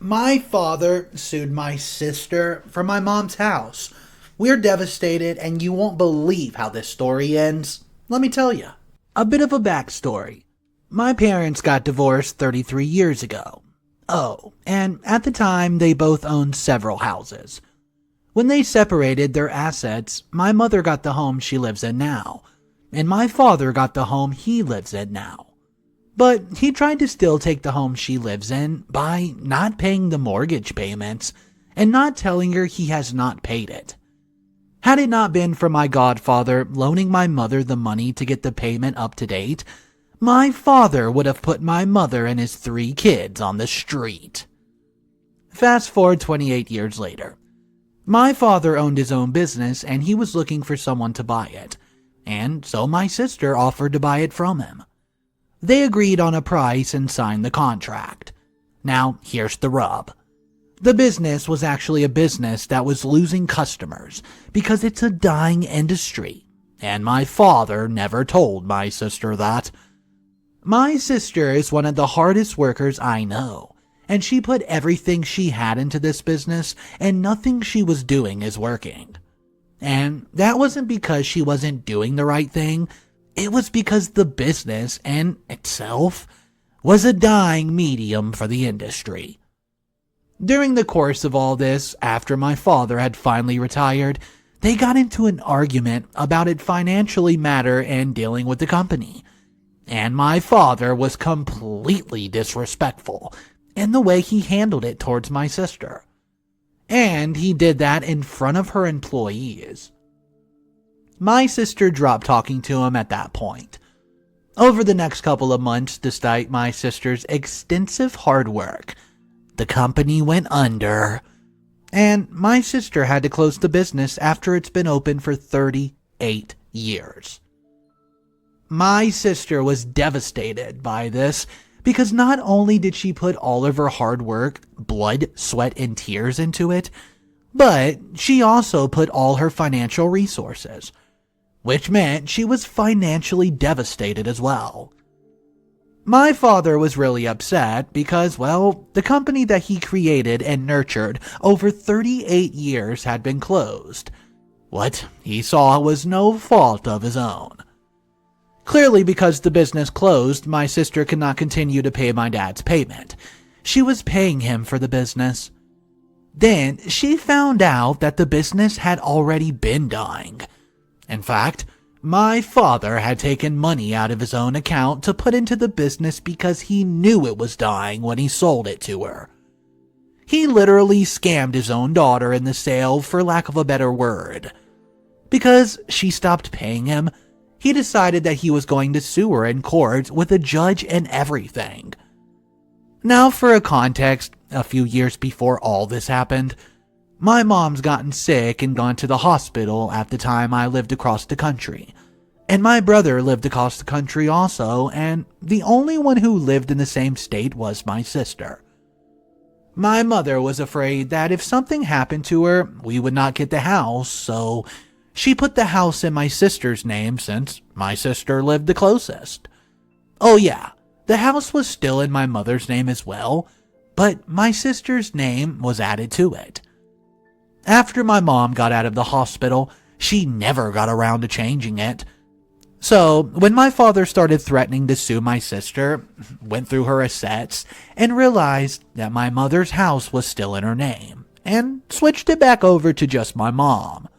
My father sued my sister for my mom's house. We're devastated, and you won't believe how this story ends. Let me tell you. A bit of a backstory. My parents got divorced 33 years ago. Oh, and at the time, they both owned several houses. When they separated their assets, my mother got the home she lives in now, and my father got the home he lives in now. But he tried to still take the home she lives in by not paying the mortgage payments and not telling her he has not paid it. Had it not been for my godfather loaning my mother the money to get the payment up to date, my father would have put my mother and his 3 kids on the street. Fast forward 28 years later. My father owned his own business and he was looking for someone to buy it, and so my sister offered to buy it from him. They agreed on a price and signed the contract. Now, here's the rub. The business was actually a business that was losing customers because it's a dying industry, and my father never told my sister that. My sister is one of the hardest workers I know, and she put everything she had into this business, and nothing she was doing is working. And that wasn't because she wasn't doing the right thing. It was because the business in itself was a dying medium for the industry. During the course of all this, after my father had finally retired, they got into an argument about it financially matter and dealing with the company. And my father was completely disrespectful in the way he handled it towards my sister. And he did that in front of her employees. My sister dropped talking to him at that point. Over the next couple of months, despite my sister's extensive hard work, the company went under, and my sister had to close the business after it's been open for 38 years. My sister was devastated by this because not only did she put all of her hard work, blood, sweat, and tears into it, but she also put all her financial resources, which meant she was financially devastated as well. My father was really upset because, well, the company that he created and nurtured over 38 years had been closed. What he saw was no fault of his own. Clearly, because the business closed, my sister could not continue to pay my dad's payment. She was paying him for the business. Then she found out that the business had already been dying. In fact, my father had taken money out of his own account to put into the business because he knew it was dying when he sold it to her. He literally scammed his own daughter in the sale, for lack of a better word. Because she stopped paying him, he decided that he was going to sue her in court with a judge and everything. Now, for a context, a few years before all this happened, my mom's gotten sick and gone to the hospital at the time I lived across the country. And my brother lived across the country also, and the only one who lived in the same state was my sister. My mother was afraid that if something happened to her, we would not get the house, so she put the house in my sister's name since my sister lived the closest. Oh yeah, the house was still in my mother's name as well, but my sister's name was added to it. After my mom got out of the hospital, she never got around to changing it. So, when my father started threatening to sue my sister, went through her assets, and realized that my mother's house was still in her name, and switched it back over to just my mom.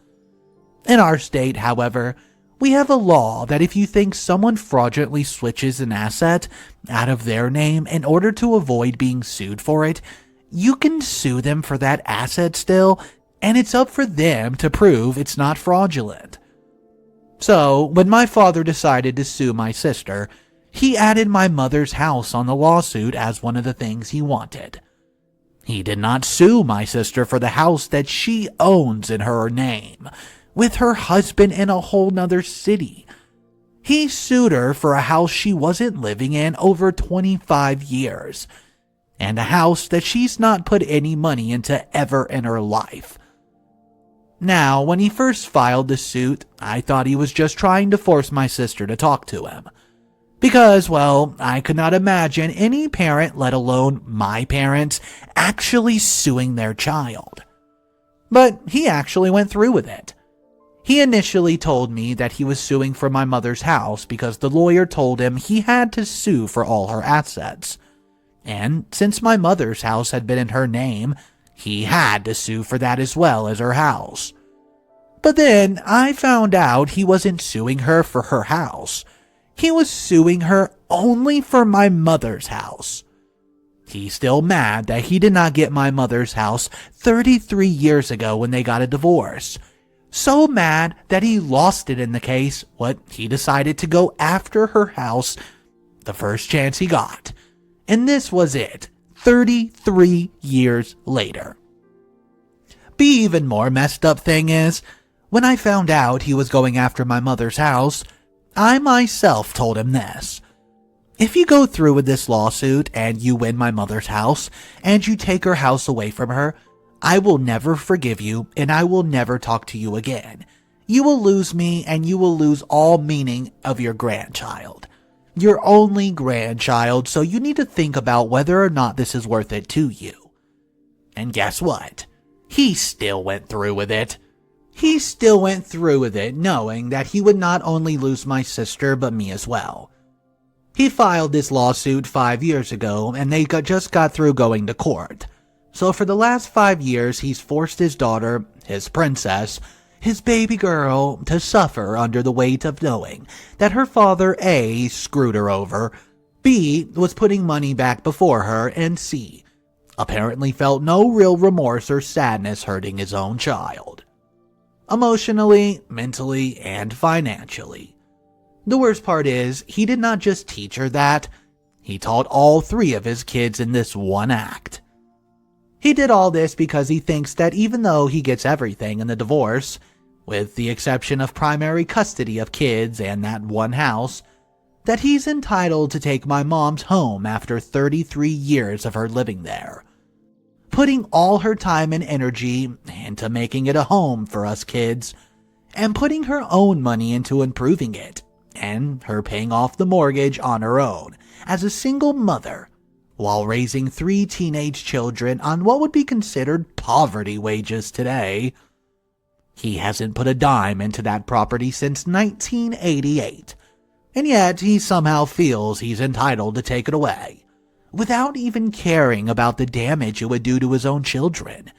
In our state, however, we have a law that if you think someone fraudulently switches an asset out of their name in order to avoid being sued for it, you can sue them for that asset still, and it's up for them to prove it's not fraudulent. So, when my father decided to sue my sister, he added my mother's house on the lawsuit as one of the things he wanted. He did not sue my sister for the house that she owns in her name, with her husband in a whole nother city. He sued her for a house she wasn't living in over 25 years, and a house that she's not put any money into ever in her life. Now, when he first filed the suit, I thought he was just trying to force my sister to talk to him, Because, well, I could not imagine any parent, let alone my parents, actually suing their child. But he actually went through with it. He initially told me that he was suing for my mother's house because the lawyer told him he had to sue for all her assets. And since my mother's house had been in her name, he had to sue for that as well as her house. But then I found out he wasn't suing her for her house. He was suing her only for my mother's house. He's still mad that he did not get my mother's house 33 years ago when they got a divorce. So mad that he lost it in the case, he decided to go after her house the first chance he got. And this was it, 33 years later. The even more messed up thing is, when I found out he was going after my mother's house, I myself told him this. If you go through with this lawsuit and you win my mother's house and you take her house away from her, I will never forgive you and I will never talk to you again. You will lose me and you will lose all meaning of your grandchild. Your only grandchild, so you need to think about whether or not this is worth it to you. And guess what? He still went through with it. He still went through with it knowing that he would not only lose my sister but me as well. He filed this lawsuit 5 years ago and they just got through going to court. So for the last 5 years, he's forced his daughter, his princess, his baby girl, to suffer under the weight of knowing that her father A screwed her over, B was putting money back before her, and C apparently felt no real remorse or sadness hurting his own child. Emotionally, mentally, and financially. The worst part is, he did not just teach her that, he taught all 3 of his kids in this one act. He did all this because he thinks that even though he gets everything in the divorce, with the exception of primary custody of kids and that one house, that he's entitled to take my mom's home after 33 years of her living there, putting all her time and energy into making it a home for us kids, and putting her own money into improving it, and her paying off the mortgage on her own as a single mother, while raising 3 teenage children on what would be considered poverty wages today. He hasn't put a dime into that property since 1988, and yet he somehow feels he's entitled to take it away, without even caring about the damage it would do to his own children.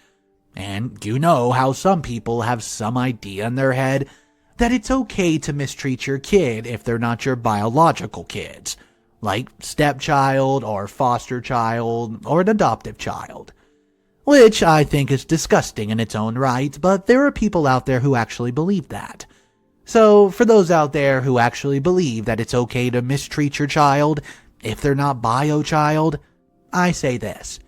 And you know how some people have some idea in their head that it's okay to mistreat your kid if they're not your biological kids, like stepchild or foster child or an adoptive child. Which I think is disgusting in its own right, but there are people out there who actually believe that. So for those out there who actually believe that it's okay to mistreat your child if they're not bio child, I say this.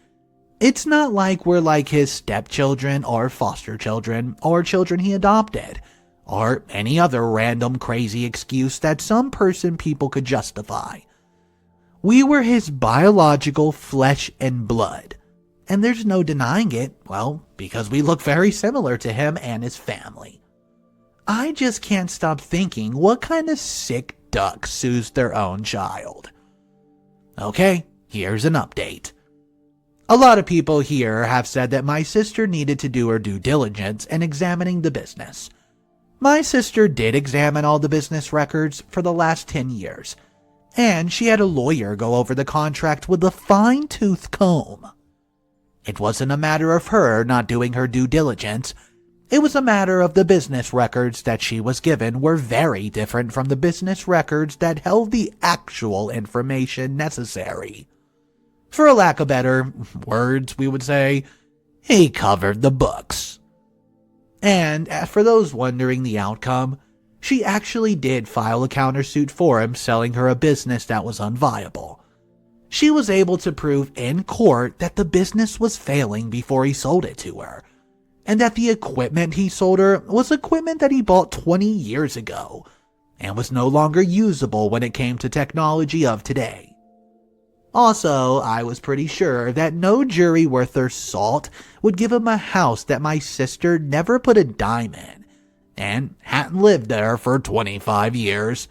It's not like we're like his stepchildren or foster children or children he adopted, or any other random crazy excuse that some people could justify. We were his biological flesh and blood, and there's no denying it, well, because we look very similar to him and his family. I just can't stop thinking what kind of sick duck sues their own child. Okay, here's an update. A lot of people here have said that my sister needed to do her due diligence in examining the business. My sister did examine all the business records for the last 10 years, and she had a lawyer go over the contract with a fine-tooth comb. It wasn't a matter of her not doing her due diligence. It was a matter of the business records that she was given were very different from the business records that held the actual information necessary. For a lack of better words, we would say, he covered the books. And for those wondering the outcome, she actually did file a countersuit for him selling her a business that was unviable. She was able to prove in court that the business was failing before he sold it to her, and that the equipment he sold her was equipment that he bought 20 years ago, and was no longer usable when it came to technology of today. Also, I was pretty sure that no jury worth their salt would give him a house that my sister never put a dime in, and hadn't lived there for 25 years.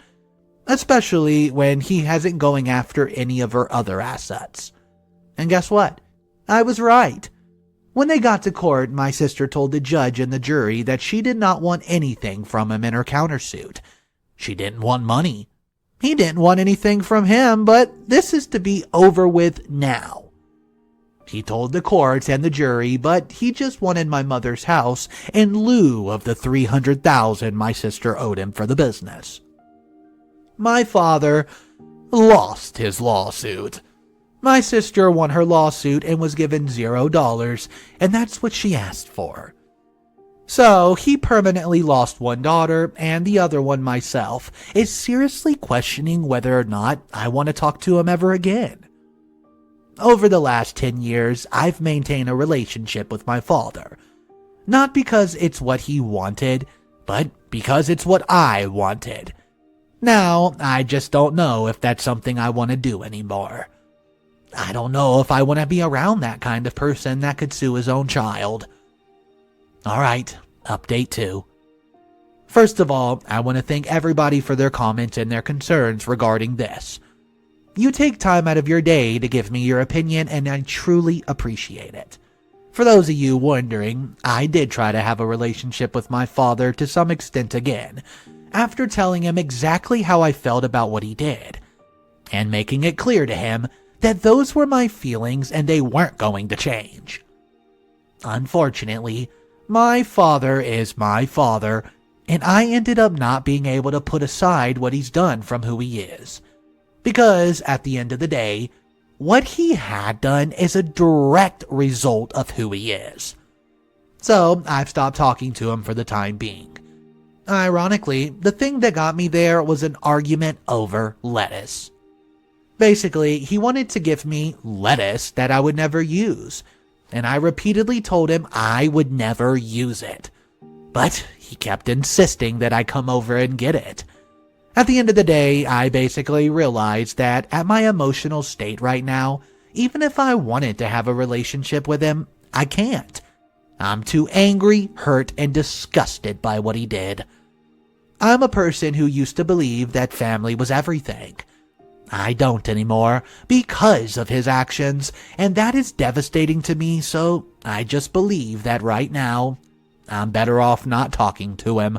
especially when he hasn't going after any of her other assets. And guess what? I was right. When they got to court, my sister told the judge and the jury that she did not want anything from him in her countersuit. She didn't want money. He didn't want anything from him, but this is to be over with now. He told the court and the jury, but he just wanted my mother's house in lieu of the $300,000 my sister owed him for the business. My father lost his lawsuit. My sister won her lawsuit and was given $0, and that's what she asked for. So he permanently lost one daughter, and the other one, myself, is seriously questioning whether or not I want to talk to him ever again. Over the last 10 years, I've maintained a relationship with my father. Not because it's what he wanted, but because it's what I wanted. Now, I just don't know if that's something I want to do anymore. I don't know if I want to be around that kind of person that could sue his own child. Alright, update 2. First of all, I want to thank everybody for their comments and their concerns regarding this. You take time out of your day to give me your opinion, and I truly appreciate it. For those of you wondering, I did try to have a relationship with my father to some extent again, after telling him exactly how I felt about what he did, and making it clear to him that those were my feelings and they weren't going to change. Unfortunately, my father is my father, and I ended up not being able to put aside what he's done from who he is. Because at the end of the day, what he had done is a direct result of who he is. So I've stopped talking to him for the time being. Ironically, the thing that got me there was an argument over lettuce. Basically, he wanted to give me lettuce that I would never use, and I repeatedly told him I would never use it. But he kept insisting that I come over and get it. At the end of the day, I basically realized that at my emotional state right now, even if I wanted to have a relationship with him, I can't. I'm too angry, hurt, and disgusted by what he did. I'm a person who used to believe that family was everything. I don't anymore because of his actions, and that is devastating to me, so I just believe that right now, I'm better off not talking to him.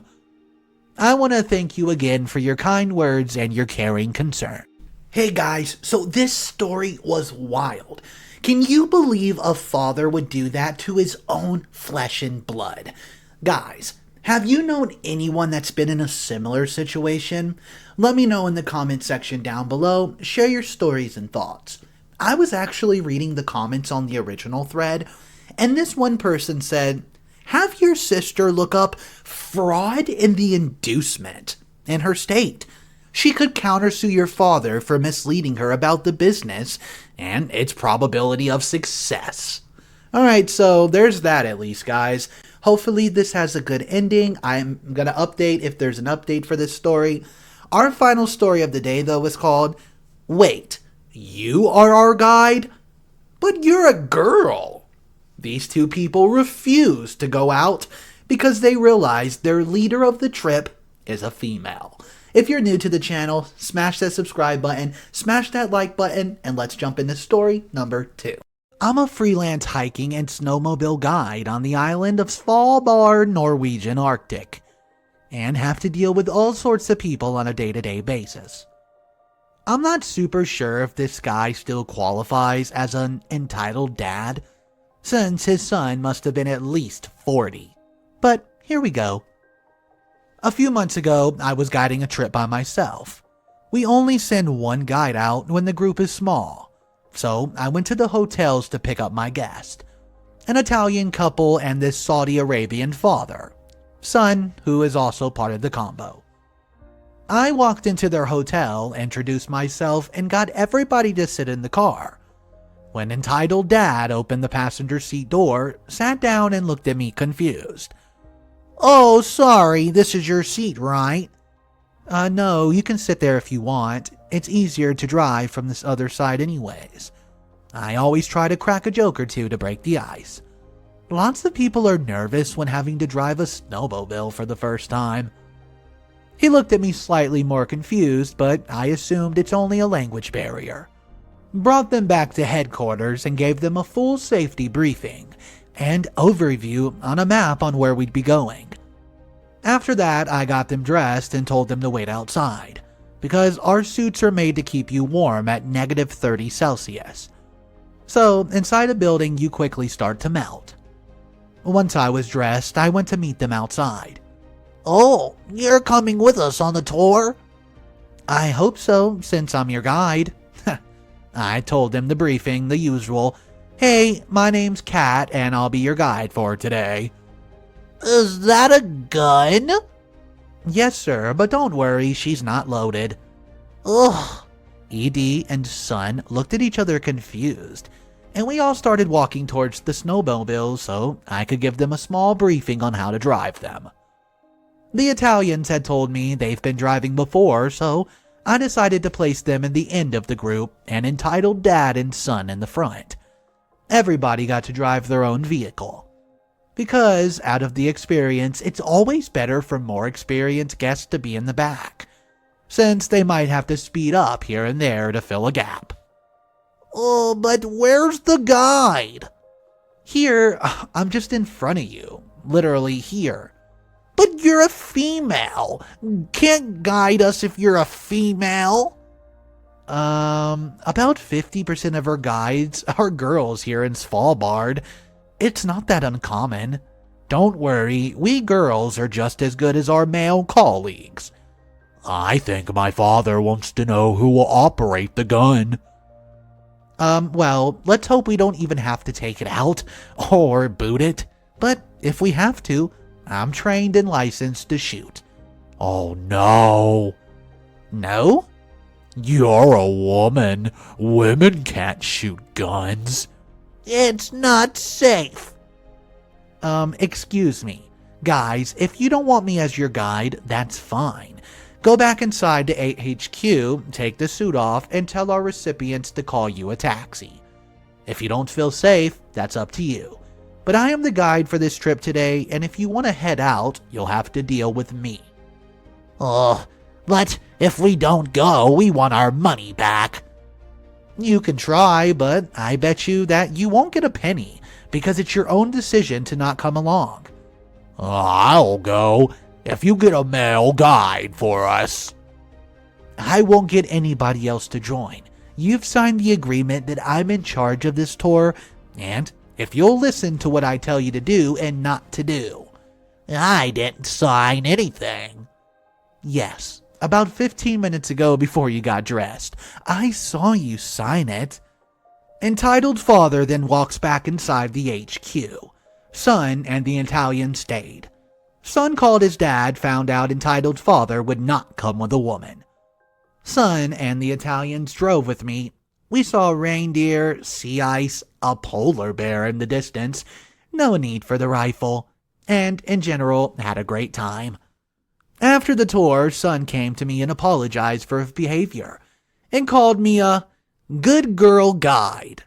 I want to thank you again for your kind words and your caring concern. Hey guys, so this story was wild. Can you believe a father would do that to his own flesh and blood? Guys, have you known anyone that's been in a similar situation? Let me know in the comment section down below. Share your stories and thoughts. I was actually reading the comments on the original thread, and this one person said, have your sister look up fraud in the inducement in her state. She could countersue your father for misleading her about the business and its probability of success. Alright, so there's that at least, guys. Hopefully this has a good ending. I'm going to update if there's an update for this story. Our final story of the day, though, is called, Wait, you are our guide? But you're a girl. These two people refuse to go out because they realize their leader of the trip is a female. If you're new to the channel, smash that subscribe button, smash that like button, and let's jump into story number 2. I'm a freelance hiking and snowmobile guide on the island of Svalbard, Norwegian Arctic, and have to deal with all sorts of people on a day-to-day basis. I'm not super sure if this guy still qualifies as an entitled dad, since his son must have been at least 40. But here we go. A few months ago, I was guiding a trip by myself. We only send one guide out when the group is small, so I went to the hotels to pick up my guest, an Italian couple and this Saudi Arabian father, son who is also part of the combo. I walked into their hotel, introduced myself, and got everybody to sit in the car. When entitled dad opened the passenger seat door, sat down and looked at me confused. Oh, sorry, this is your seat, right? No, you can sit there if you want. It's easier to drive from this other side anyways. I always try to crack a joke or two to break the ice. Lots of people are nervous when having to drive a snowmobile for the first time. He looked at me slightly more confused, but I assumed it's only a language barrier. Brought them back to headquarters and gave them a full safety briefing and overview on a map on where we'd be going. After that, I got them dressed and told them to wait outside, because our suits are made to keep you warm at -30 Celsius. So, inside a building, you quickly start to melt. Once I was dressed, I went to meet them outside. "Oh, you're coming with us on the tour?" "I hope so, since I'm your guide." I told them the briefing, the usual, "Hey, my name's Kat, and I'll be your guide for today." "Is that a gun?" "Yes, sir, but don't worry, she's not loaded." Ugh. ED and Sun looked at each other confused, and we all started walking towards the snowmobiles so I could give them a small briefing on how to drive them. The Italians had told me they've been driving before, so I decided to place them in the end of the group and entitled Dad and Son in the front. Everybody got to drive their own vehicle. Because, out of the experience, it's always better for more experienced guests to be in the back, since they might have to speed up here and there to fill a gap. "Oh, but where's the guide?" "Here, I'm just in front of you. Literally here." "But you're a female. Can't guide us if you're a female." About 50% of our guides are girls here in Svalbard. It's not that uncommon. Don't worry, we girls are just as good as our male colleagues. "I think my father wants to know who will operate the gun." Well, let's hope we don't even have to take it out or boot it. But if we have to, I'm trained and licensed to shoot." "Oh no." "No?" "You're a woman. Women can't shoot guns." "It's not safe." Excuse me. Guys, if you don't want me as your guide, that's fine. Go back inside to AHQ, take the suit off, and tell our recipients to call you a taxi. If you don't feel safe, that's up to you. But I am the guide for this trip today, and if you want to head out, you'll have to deal with me." But if we don't go, we want our money back." You can try, but I bet you that you won't get a penny, because it's your own decision to not come along. "I'll go, if you get a male guide for us." I won't get anybody else to join. You've signed the agreement that I'm in charge of this tour, and if you'll listen to what I tell you to do and not to do. "I didn't sign anything." Yes, about 15 minutes ago before you got dressed. I saw you sign it. Entitled father then walks back inside the HQ. Son and the Italian stayed. Son called his dad, found out entitled father would not come with a woman. Son and the Italians drove with me. We saw reindeer, sea ice, a polar bear in the distance, no need for the rifle, and in general had a great time. After the tour, Son came to me and apologized for his behavior, and called me a good girl guide.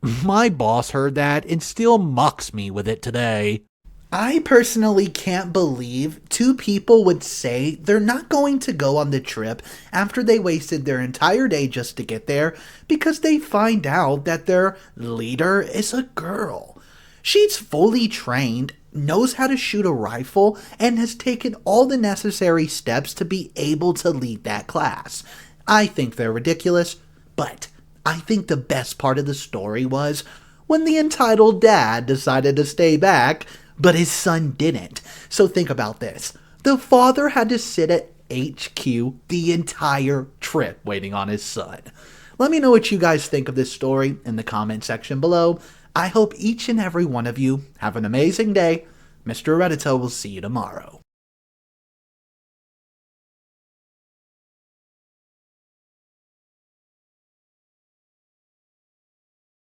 My boss heard that and still mocks me with it today. I personally can't believe two people would say they're not going to go on the trip after they wasted their entire day just to get there because they find out that their leader is a girl. She's fully trained, knows how to shoot a rifle, and has taken all the necessary steps to be able to lead that class. I think they're ridiculous, but I think the best part of the story was when the entitled dad decided to stay back, but his son didn't. So think about this. The father had to sit at HQ the entire trip waiting on his son. Let me know what you guys think of this story in the comment section below. I hope each and every one of you have an amazing day. Mr. Reddito will see you tomorrow.